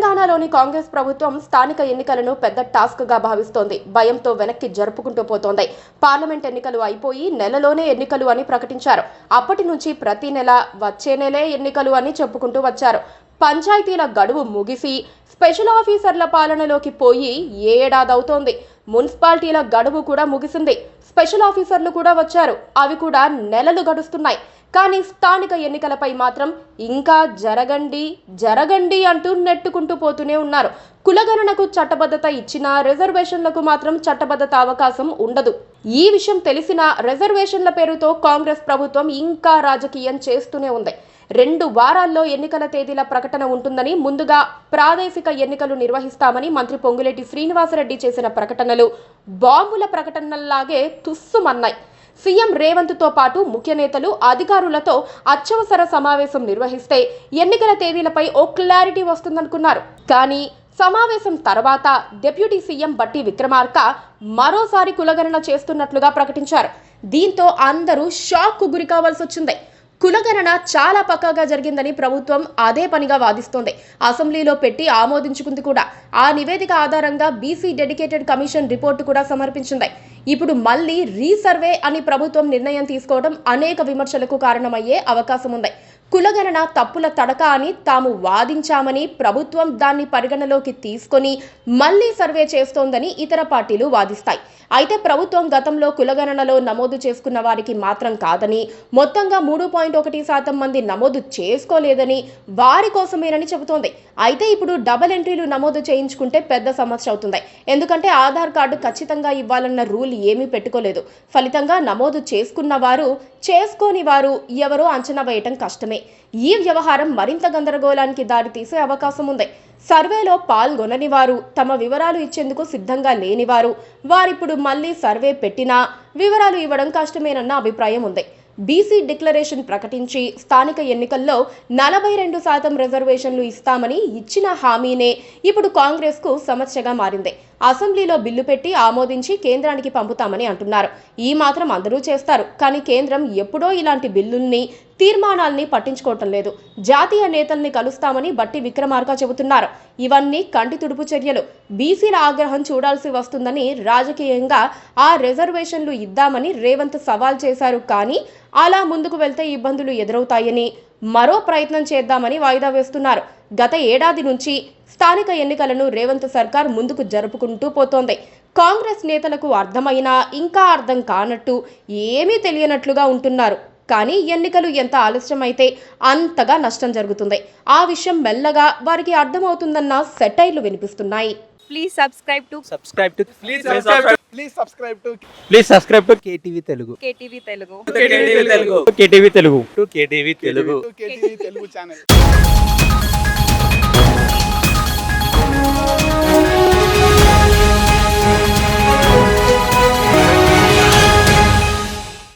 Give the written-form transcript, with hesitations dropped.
తెలంగాణలోని కాంగ్రెస్ ప్రభుత్వం స్థానిక ఎన్నికలను పెద్ద టాస్క్ గా భావిస్తోంది. భయంతో వెనక్కి జరుపుకుంటూ పోతోంది. పార్లమెంట్ ఎన్నికలు అయిపోయి నెలలోనే ఎన్నికలు అని ప్రకటించారు. అప్పటి నుంచి ప్రతి నెల వచ్చే నెలే ఎన్నికలు అని చెప్పుకుంటూ వచ్చారు. పంచాయతీల గడువు ముగిసి స్పెషల్ ఆఫీసర్ల పాలనలోకి పోయి ఏడాదవుతోంది. మున్సిపాలిటీల గడువు కూడా ముగిసింది. స్పెషల్ ఆఫీసర్లు కూడా వచ్చారు. అవి కూడా నెలలు గడుస్తున్నాయి. కానీ స్థానిక ఎన్నికలపై మాత్రం ఇంకా జరగండి అంటూ నెట్టుకుంటూ పోతూనే ఉన్నారు. కులగణనకు చట్టబద్ధత ఇచ్చినా రిజర్వేషన్లకు మాత్రం చట్టబద్ధత అవకాశం ఉండదు. ఈ విషయం తెలిసినా రిజర్వేషన్ల పేరుతో కాంగ్రెస్ ప్రభుత్వం ఇంకా రాజకీయం చేస్తూనే ఉంది. 2 వారాల్లో ఎన్నికల తేదీల ప్రకటన ఉంటుందని, ముందుగా ప్రాదేశిక ఎన్నికలు నిర్వహిస్తామని మంత్రి పొంగులేటి శ్రీనివాసరెడ్డి చేసిన ప్రకటనలు బాంబుల ప్రకటనల్లాగే తుస్సుమన్నాయి. సీఎం రేవంత్ తో పాటు ముఖ్య నేతలు అధికారులతో అత్యవసర సమావేశం నిర్వహిస్తే ఎన్నికల తేదీలపై ఓ క్లారిటీ వస్తుందనుకున్నారు. కానీ సమావేశం తర్వాత డిప్యూటీ సీఎం బట్టి విక్రమార్క మరోసారి కులగణన చేస్తున్నట్లుగా ప్రకటించారు. దీంతో అందరూ షాక్ కు గురి కావాల్సి వచ్చింది. కులగణన చాలా పక్కాగా జరిగిందని ప్రభుత్వం అదే పనిగా వాదిస్తోంది. అసెంబ్లీలో పెట్టి ఆమోదించుకుంది కూడా. ఆ నివేదిక ఆధారంగా బీసీ డెడికేటెడ్ కమిషన్ రిపోర్టు కూడా సమర్పించింది. ఇప్పుడు మళ్ళీ రీసర్వే అని ప్రభుత్వం నిర్ణయం తీసుకోవడం అనేక విమర్శలకు కారణమయ్యే అవకాశం ఉంది. కులగణన తప్పుల తడక అని తాము వాదించామని, ప్రభుత్వం దాన్ని పరిగణలోకి తీసుకొని మళ్లీ సర్వే చేస్తోందని ఇతర పార్టీలు వాదిస్తాయి. అయితే ప్రభుత్వం గతంలో కులగణనలో నమోదు చేసుకున్న వారికి మాత్రం కాదని, మొత్తంగా 3.1% మంది నమోదు చేసుకోలేదని, వారి కోసమేనని చెబుతోంది. అయితే ఇప్పుడు డబుల్ ఎంట్రీలు నమోదు చేయించుకుంటే పెద్ద సమస్య అవుతుంది. ఎందుకంటే ఆధార్ కార్డు ఖచ్చితంగా ఇవ్వాలన్న రూల్ ఏమీ పెట్టుకోలేదు. ఫలితంగా నమోదు చేసుకున్న వారు, చేసుకోని వారు ఎవరో అంచనా వేయటం కష్టమే. ఈ వ్యవహారం మరింత గందరగోళానికి దారితీసే అవకాశం ఉంది. సర్వేలో పాల్గొనని వారు, తమ వివరాలు ఇచ్చేందుకు సిద్ధంగా లేనివారు, వారిప్పుడు మళ్లీ సర్వే పెట్టినా వివరాలు ఇవ్వడం కష్టమేనన్న అభిప్రాయం ఉంది. బీసీ డిక్లరేషన్ ప్రకటించి స్థానిక ఎన్నికల్లో 42% రిజర్వేషన్లు ఇస్తామని ఇచ్చిన హామీనే ఇప్పుడు కాంగ్రెస్ కు సమస్యగా మారింది. అసెంబ్లీలో బిల్లు పెట్టి ఆమోదించి కేంద్రానికి పంపుతామని అంటున్నారు. ఈ మాత్రం అందరూ చేస్తారు. కానీ కేంద్రం ఎప్పుడో ఇలాంటి బిల్లుల్ని, తీర్మానాల్ని పట్టించుకోవటం లేదు. జాతీయ నేతల్ని కలుస్తామని బట్టి విక్రమార్క చెబుతున్నారు. ఇవన్నీ కంటి తుడుపు చర్యలు. బీసీల ఆగ్రహం చూడాల్సి వస్తుందని రాజకీయంగా ఆ రిజర్వేషన్లు ఇద్దామని రేవంత్ సవాల్ చేశారు. కానీ అలా ముందుకు వెళ్తే ఇబ్బందులు ఎదురవుతాయని మరో ప్రయత్నం చేద్దామని వాయిదా వేస్తున్నారు. గత ఏడాది నుంచి స్థానిక ఎన్నికలను రేవంత్ సర్కార్ ముందుకు జరుపుకుంటూ పోతోంది. కాంగ్రెస్ నేతలకు అర్థమైనా ఇంకా అర్థం కానట్టు, ఏమీ తెలియనట్లుగా ఉంటున్నారు. కానీ ఎన్నికలు ఎంత ఆలస్యమైతే అంతగా నష్టం జరుగుతుంది. ఆ విషయం మెల్లగా వారికి అర్థమవుతుందన్న సెటైర్లు వినిపిస్తున్నాయి. Please subscribe to KTV Telugu. KTV Telugu. KTV Telugu. KTV Telugu channel.